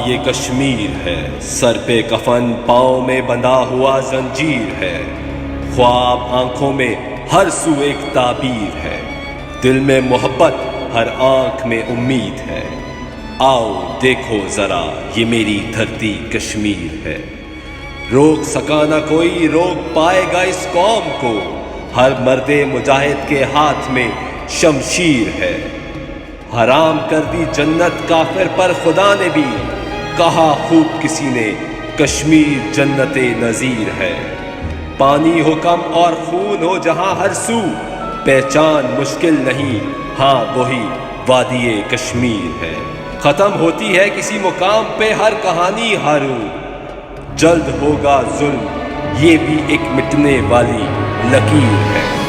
یہ کشمیر ہے، سر پہ کفن، پاؤں میں بندھا ہوا زنجیر ہے، خواب آنکھوں میں ہر سو ایک تعبیر ہے، دل میں محبت ہر آنکھ میں امید ہے۔ آؤ دیکھو ذرا یہ میری دھرتی کشمیر ہے، روک سکا نہ کوئی روک پائے گا اس قوم کو، ہر مرد مجاہد کے ہاتھ میں شمشیر ہے۔ حرام کر دی جنت کافر پر خدا نے بھی، کہا خوب کسی نے کشمیر جنت نظیر ہے۔ پانی ہو کم اور خون ہو جہاں ہر سو، پہچان مشکل نہیں، ہاں وہی وادی کشمیر ہے۔ ختم ہوتی ہے کسی مقام پہ ہر کہانی ہارو، جلد ہوگا ظلم یہ بھی ایک مٹنے والی لکیر ہے۔